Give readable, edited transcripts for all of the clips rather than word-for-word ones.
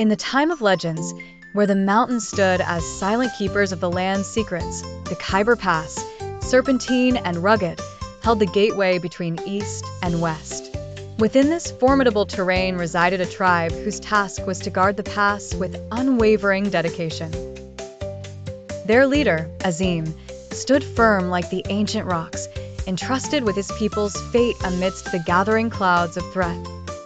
In the time of legends, where the mountains stood as silent keepers of the land's secrets, the Khyber Pass, serpentine and rugged, held the gateway between east and west. Within this formidable terrain resided a tribe whose task was to guard the pass with unwavering dedication. Their leader, Azim, stood firm like the ancient rocks, entrusted with his people's fate amidst the gathering clouds of threat.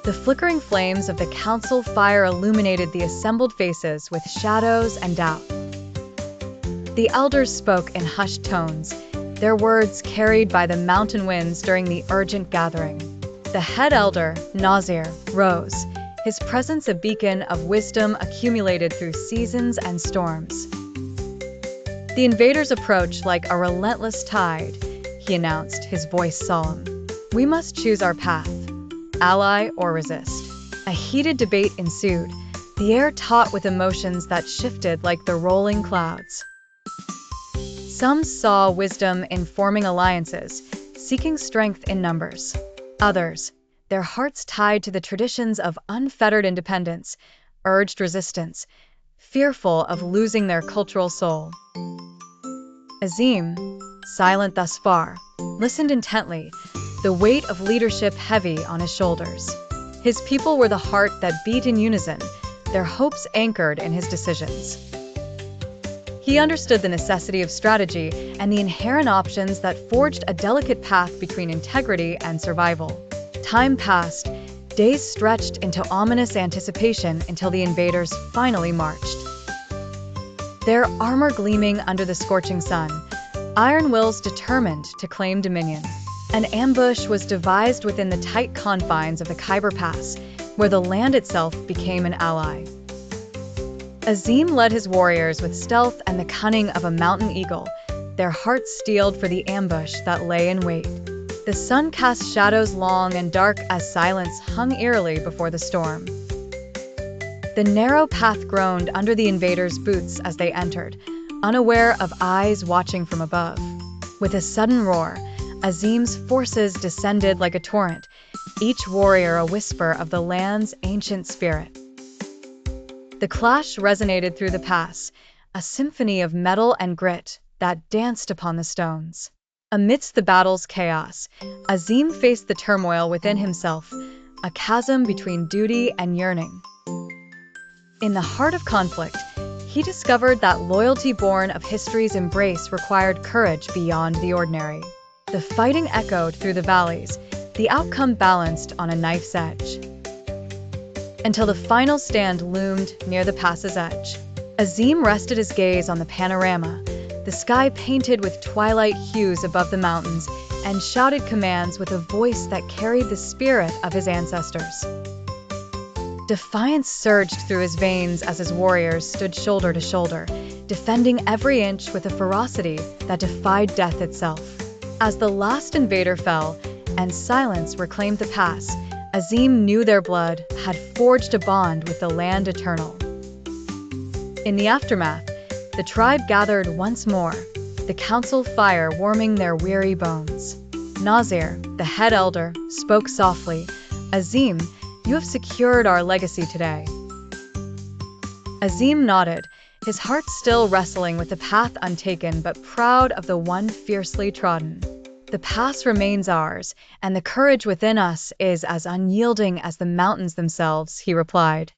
The flickering flames of the council fire illuminated the assembled faces with shadows and doubt. The elders spoke in hushed tones, their words carried by the mountain winds during the urgent gathering. The head elder, Nazir, rose, his presence a beacon of wisdom accumulated through seasons and storms. The invaders approach like a relentless tide, he announced, his voice solemn. We must choose our path, ally or resist. A heated debate ensued, the air taut with emotions that shifted like the rolling clouds. Some saw wisdom in forming alliances, seeking strength in numbers. Others, their hearts tied to the traditions of unfettered independence, urged resistance, fearful of losing their cultural soul. Azim, silent thus far, listened intently, the weight of leadership heavy on his shoulders. His people were the heart that beat in unison, their hopes anchored in his decisions. He understood the necessity of strategy and the inherent options that forged a delicate path between integrity and survival. Time passed, days stretched into ominous anticipation until the invaders finally marched. Their armor gleaming under the scorching sun, iron wills determined to claim dominion. An ambush was devised within the tight confines of the Khyber Pass, where the land itself became an ally. Azim led his warriors with stealth and the cunning of a mountain eagle, their hearts steeled for the ambush that lay in wait. The sun cast shadows long and dark as silence hung eerily before the storm. The narrow path groaned under the invaders' boots as they entered, unaware of eyes watching from above. With a sudden roar, Azim's forces descended like a torrent, each warrior a whisper of the land's ancient spirit. The clash resonated through the pass, a symphony of metal and grit that danced upon the stones. Amidst the battle's chaos, Azim faced the turmoil within himself, a chasm between duty and yearning. In the heart of conflict, he discovered that loyalty born of history's embrace required courage beyond the ordinary. The fighting echoed through the valleys, the outcome balanced on a knife's edge. Until the final stand loomed near the pass's edge. Azim rested his gaze on the panorama, the sky painted with twilight hues above the mountains, and shouted commands with a voice that carried the spirit of his ancestors. Defiance surged through his veins as his warriors stood shoulder to shoulder, defending every inch with a ferocity that defied death itself. As the last invader fell, and silence reclaimed the pass, Azim knew their blood had forged a bond with the land eternal. In the aftermath, the tribe gathered once more, the council fire warming their weary bones. Nazir, the head elder, spoke softly, Azim, you have secured our legacy today. Azim nodded, his heart still wrestling with the path untaken but proud of the one fiercely trodden. The pass remains ours, and the courage within us is as unyielding as the mountains themselves, he replied.